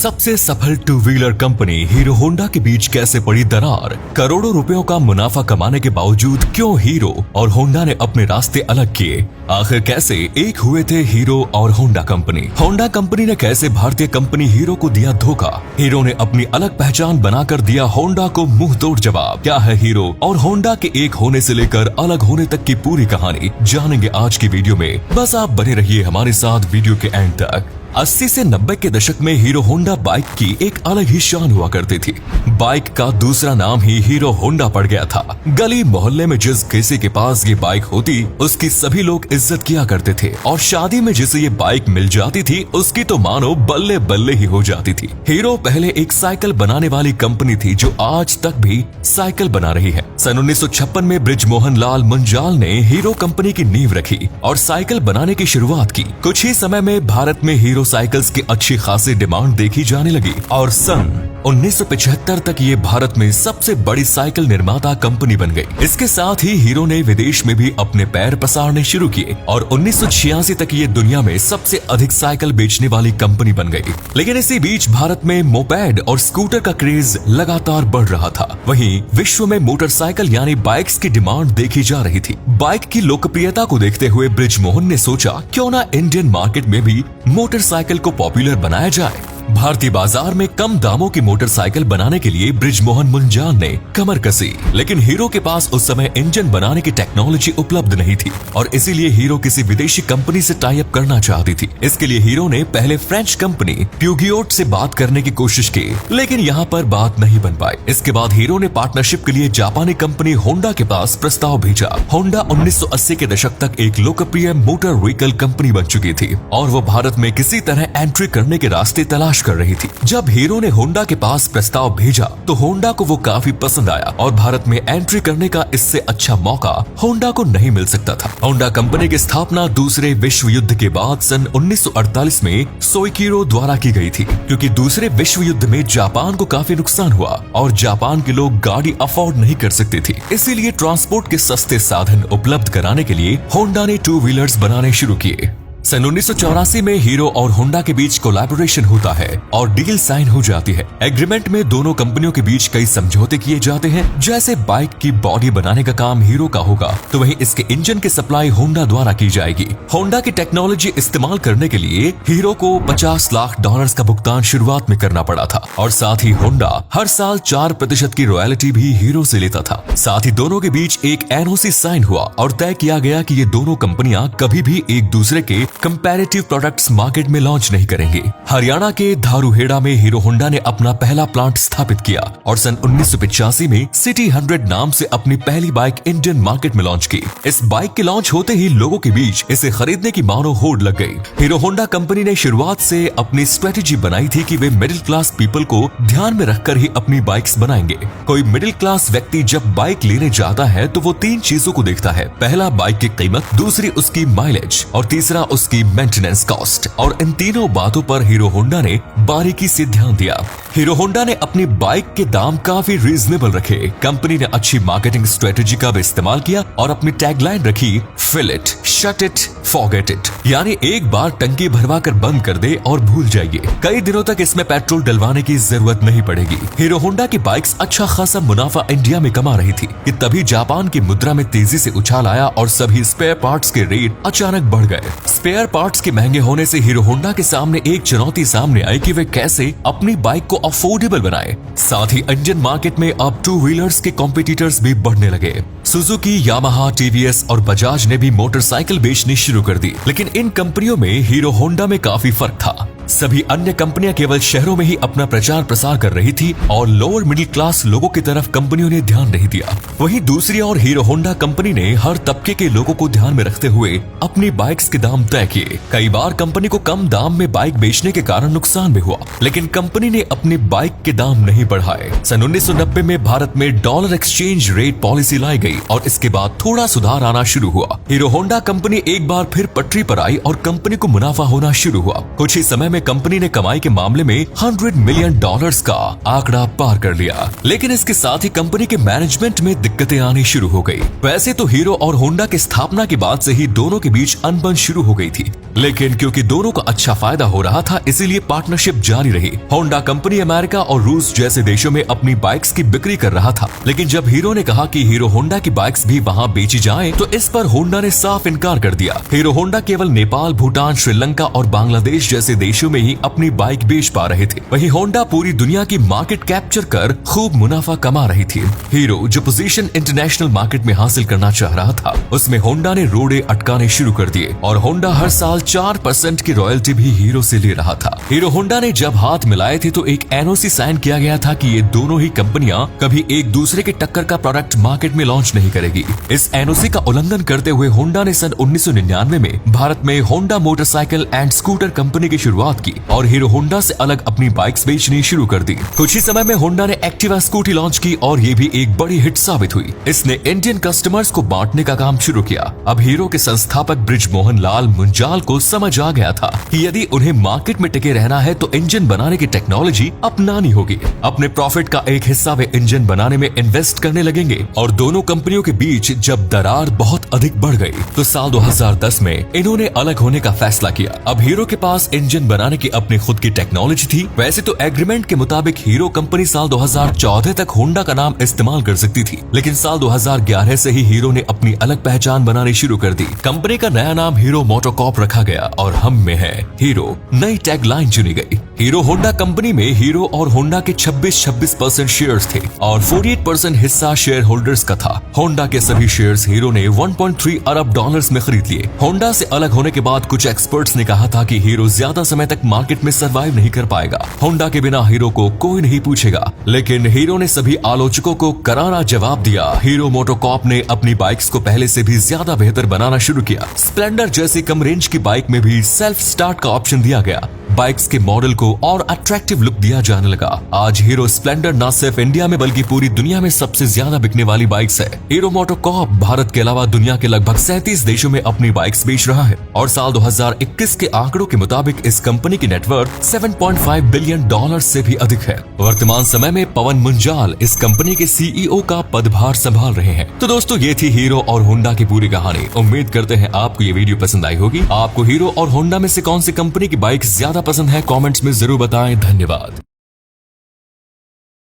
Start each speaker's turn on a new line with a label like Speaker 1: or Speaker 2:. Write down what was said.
Speaker 1: सबसे सफल two wheeler company hero Honda के बीच कैसे पड़ी दरार, करोड़ों रुपयों का मुनाफा कमाने के बावजूद क्यों हीरो और होंडा ने अपने रास्ते अलग किए, आखिर कैसे एक हुए थे हीरो और होंडा कंपनी। होंडा कंपनी ने कैसे भारतीय कंपनी हीरो को दिया धोखा, हीरो ने अपनी अलग पहचान बनाकर दिया होंडा को मुंह तोड़ जवाब। क्या है हीरो और होंडा के एक होने से लेकर अलग होने तक की पूरी कहानी जानेंगे आज की वीडियो में। बस आप बने रहिए हमारे साथ वीडियो के एंड तक। 80 से 90 के दशक में हीरो होंडा बाइक की एक अलग ही शान हुआ करती थी। बाइक का दूसरा नाम ही हीरो होंडा पड़ गया था। गली मोहल्ले में जिस किसी के पास ये बाइक होती उसकी सभी लोग इज्जत किया करते थे और शादी में जिसे ये बाइक मिल जाती थी उसकी तो मानो बल्ले बल्ले ही हो जाती थी। हीरो पहले एक साइकिल बनाने वाली कंपनी थी जो आज तक भी साइकिल बना रही है। सन 1956 में बृजमोहन लाल मुंजाल ने हीरो कंपनी की नींव रखी और साइकिल बनाने की शुरुआत की। कुछ ही समय में भारत में हीरो साइकिल्स की अच्छी खासी डिमांड देखी जाने लगी और सन 1975 तक ये भारत में सबसे बड़ी साइकिल निर्माता कंपनी बन गई। इसके साथ ही हीरो ने विदेश में भी अपने पैर पसारने शुरू किए और 1986 तक ये दुनिया में सबसे अधिक साइकिल बेचने वाली कंपनी बन गई। लेकिन इसी बीच भारत में मोपेड और स्कूटर का क्रेज लगातार बढ़ रहा था। वहीं विश्व में मोटरसाइकिल यानी बाइक्स की डिमांड देखी जा रही थी। बाइक की लोकप्रियता को देखते हुए बृजमोहन ने सोचा क्यों ना इंडियन मार्केट में भी मोटरसाइकिल को पॉपुलर बनाया जाए। भारतीय बाजार में कम दामों की मोटरसाइकिल बनाने के लिए बृजमोहन मुंजाल ने कमर कसी, लेकिन हीरो के पास उस समय इंजन बनाने की टेक्नोलॉजी उपलब्ध नहीं थी और इसीलिए हीरो किसी विदेशी कंपनी से टाई अप करना चाहती थी। इसके लिए हीरो ने पहले फ्रेंच कंपनी प्यूगियोट से बात करने की कोशिश की, लेकिन यहाँ पर बात नहीं बन पाई। इसके बाद हीरो ने पार्टनरशिप के लिए जापानी कंपनी होंडा के पास प्रस्ताव भेजा। होंडा 1980 के दशक तक एक लोकप्रिय मोटर व्हीकल कंपनी बन चुकी थी और वो भारत में किसी तरह एंट्री करने के रास्ते तलाश कर रही थी। जब हीरो ने होंडा के पास प्रस्ताव भेजा तो होंडा को वो काफी पसंद आया और भारत में एंट्री करने का इससे अच्छा मौका होंडा को नहीं मिल सकता था। होंडा कंपनी की स्थापना दूसरे विश्व युद्ध के बाद सन 1948 में सोइकिरो द्वारा की गई थी, क्योंकि दूसरे विश्व युद्ध में जापान को काफी नुकसान हुआ और जापान के लोग गाड़ी अफोर्ड नहीं कर सकते थे। इसीलिए ट्रांसपोर्ट के सस्ते साधन उपलब्ध कराने के लिए होंडा ने टू व्हीलर्स बनाने शुरू किए। सन 1984 में हीरो और होंडा के बीच कोलैबोरेशन होता है और डील साइन हो जाती है। एग्रीमेंट में दोनों कंपनियों के बीच कई समझौते किए जाते हैं। जैसे बाइक की बॉडी बनाने का काम हीरो का होगा तो वहीं इसके इंजन की सप्लाई होंडा द्वारा की जाएगी। होंडा की टेक्नोलॉजी इस्तेमाल करने के लिए हीरो को $50 लाख का भुगतान शुरुआत में करना पड़ा था और साथ ही होंडा हर साल 4% की रॉयल्टी भी हीरो से लेता था। साथ ही दोनों के बीच एक एनओसी साइन हुआ और तय किया गया कि ये दोनों कंपनियां कभी भी एक दूसरे के कंपैरेटिव प्रोडक्ट्स मार्केट में लॉन्च नहीं करेंगे। हरियाणा के धारूहेड़ा में हीरो होंडा ने अपना पहला प्लांट स्थापित किया और सन 1985 में सिटी 100 नाम से अपनी पहली बाइक इंडियन मार्केट में लॉन्च की। इस बाइक के लॉन्च होते ही लोगों के बीच इसे खरीदने की मानो होड़ लग गई। हीरो होंडा कंपनी ने शुरुआत से अपनी स्ट्रेटेजी बनाई थी कि वे मिडिल क्लास पीपल को ध्यान में रखकर ही अपनी बाइक्स बनाएंगे। कोई मिडिल क्लास व्यक्ति जब बाइक लेने जाता है तो वो 3 चीजों को देखता है। पहला बाइक की कीमत, दूसरी उसकी माइलेज और तीसरा उसकी मेंटेनेंस कॉस्ट। और इन तीनों बातों पर हीरो होंडा ने बारीकी से ध्यान दिया। हीरो होंडा ने अपनी बाइक के दाम काफी रीजनेबल रखे। कंपनी ने अच्छी मार्केटिंग स्ट्रेटेजी का भी इस्तेमाल किया और अपनी टैगलाइन रखी, fill it, shut it, forget it, यानी एक बार टंकी भरवा कर बंद कर दे और भूल जाइए। कई दिनों तक इसमें पेट्रोल डलवाने की जरूरत नहीं पड़ेगी। हीरो होंडा की बाइक्स अच्छा खासा मुनाफा इंडिया में कमा रही थी कि तभी जापान की मुद्रा में तेजी से उछाल आया और सभी स्पेयर पार्ट्स के रेट अचानक बढ़ गए। स्पेयर पार्ट्स के महंगे होने से हीरो होंडा के सामने एक चुनौती सामने आई कि वे कैसे अपनी बाइक को अफोर्डेबल बनाए। साथ ही इंडियन मार्केट में अब टू व्हीलर्स के कॉम्पिटिटर्स भी बढ़ने लगे। सुजुकी, यामाहा, टीवीएस और बजाज ने भी मोटरसाइकिल बेचनी शुरू कर दी, लेकिन इन कंपनियों में हीरो होंडा में काफी फर्क था। सभी अन्य कंपनियां केवल शहरों में ही अपना प्रचार प्रसार कर रही थी और लोअर मिडिल क्लास लोगों की तरफ कंपनियों ने ध्यान नहीं दिया। वहीं दूसरी ओर हीरो होंडा कंपनी ने हर तबके के लोगों को ध्यान में रखते हुए अपनी बाइक्स के दाम तय किए। कई बार कंपनी को कम दाम में बाइक बेचने के कारण नुकसान भी हुआ, लेकिन कंपनी ने अपनी बाइक के दाम नहीं बढ़ाए। सन 1990 में भारत में डॉलर एक्सचेंज रेट पॉलिसी लाई गई और इसके बाद थोड़ा सुधार आना शुरू हुआ। हीरो होंडा कंपनी एक बार फिर पटरी पर आई और कंपनी को मुनाफा होना शुरू हुआ। कुछ ही समय में कंपनी ने कमाई के मामले में $100 मिलियन का आंकड़ा पार कर लिया। लेकिन इसके साथ ही कंपनी के मैनेजमेंट में दिक्कतें आनी शुरू हो गई। वैसे तो हीरो और होंडा की स्थापना के बाद से ही दोनों के बीच अनबन शुरू हो गई थी, लेकिन क्योंकि दोनों का अच्छा फायदा हो रहा था, इसीलिए पार्टनरशिप जारी रही। होंडा कंपनी अमेरिका और रूस जैसे देशों में अपनी बाइक्स की बिक्री कर रहा था, लेकिन जब हीरो ने कहा कि हीरो होंडा की बाइक्स भी वहां बेची जाएं, तो इस पर होंडा ने साफ इनकार कर दिया। हीरो होंडा केवल नेपाल, भूटान, श्रीलंका और बांग्लादेश जैसे देशों में ही अपनी बाइक बेच पा रहे थे। वहीं होंडा पूरी दुनिया की मार्केट कैप्चर कर खूब मुनाफा कमा रही थी। हीरो जो पोजीशन इंटरनेशनल मार्केट में हासिल करना चाह रहा था, उसमें होंडा ने रोड़े अटकाने शुरू कर दिए और होंडा हर साल 4% की रॉयल्टी भी हीरो से ले रहा था। हीरो होंडा ने जब हाथ मिलाए थे तो एक एनओसी साइन किया गया था कि ये दोनों ही कंपनियां कभी एक दूसरे के टक्कर का प्रोडक्ट मार्केट में लॉन्च नहीं करेगी। इस एनओसी का उल्लंघन करते हुए होंडा ने सन 1999 में भारत में Honda motorcycle and scooter company की शुरुआत की और हीरो होंडा से अलग अपनी बाइक्स बेचनी शुरू कर दी। कुछ ही समय में होंडा ने एक्टिवा स्कूटी लॉन्च की और ये भी एक बड़ी हिट साबित हुई। इसने इंडियन कस्टमर्स को बांटने का काम शुरू किया। अब हीरो के संस्थापक बृजमोहन लाल मुंजाल को समझ आ गया था कि यदि उन्हें मार्केट में टिके रहना है तो इंजन बनाने की टेक्नोलॉजी अपनानी होगी। अपने प्रॉफिट का एक हिस्सा वे इंजन बनाने में इन्वेस्ट करने लगेंगे और दोनों कंपनियों के बीच जब दरार बहुत अधिक बढ़ गई तो साल 2010 में इन्होंने अलग होने का फैसला किया। अब हीरो के पास इंजन बनाने की अपनी खुद की टेक्नोलॉजी थी। वैसे तो एग्रीमेंट के मुताबिक हीरो कंपनी साल 2014 तक होंडा का नाम इस्तेमाल कर सकती थी, लेकिन साल 2011 से ही हीरो ने अपनी अलग पहचान बनानी शुरू कर दी। कंपनी का नया नाम हीरो मोटोकॉर्प रखा गया और हम में है हीरो नई टैगलाइन चुनी गई। हीरो होंडा कंपनी में हीरो और होंडा के 26% शेयर्स थे और 48% हिस्सा शेयर होल्डर्स का था। होंडा के सभी शेयर्स हीरो ने 1.3 अरब डॉलर्स में खरीद लिए। होंडा से अलग होने के बाद कुछ एक्सपर्ट्स ने कहा था कि हीरो ज्यादा समय तक मार्केट में सरवाइव नहीं कर पाएगा। होंडा के बिना हीरो को कोई नहीं पूछेगा, लेकिन हीरो ने सभी आलोचकों को करारा जवाब दिया। हीरो मोटोकॉर्प ने अपनी बाइक्स को पहले से भी ज्यादा बेहतर बनाना शुरू किया। स्प्लेंडर जैसी कम रेंज की बाइक में भी सेल्फ स्टार्ट का ऑप्शन दिया गया। बाइक्स के मॉडल को और अट्रैक्टिव लुक दिया जाने लगा। आज हीरो स्प्लेंडर न सिर्फ इंडिया में बल्कि पूरी दुनिया में सबसे ज्यादा बिकने वाली बाइक्स है। हीरो मोटोकॉर्प भारत के अलावा दुनिया के लगभग 37 देशों में अपनी बाइक्स बेच रहा है और साल 2021 के आंकड़ों के मुताबिक इस कंपनी की नेटवर्थ $7.5 बिलियन से भी अधिक है। वर्तमान समय में पवन मुंजाल इस कंपनी के सीईओ का पदभार संभाल रहे हैं। तो दोस्तों, ये थी हीरो और होंडा की पूरी कहानी। उम्मीद करते हैं आपको ये वीडियो पसंद आई होगी। आपको हीरो और होंडा में से कौन सी कंपनी की बाइक ज्यादा पसंद है, कमेंट्स में जरूर बताएं। धन्यवाद।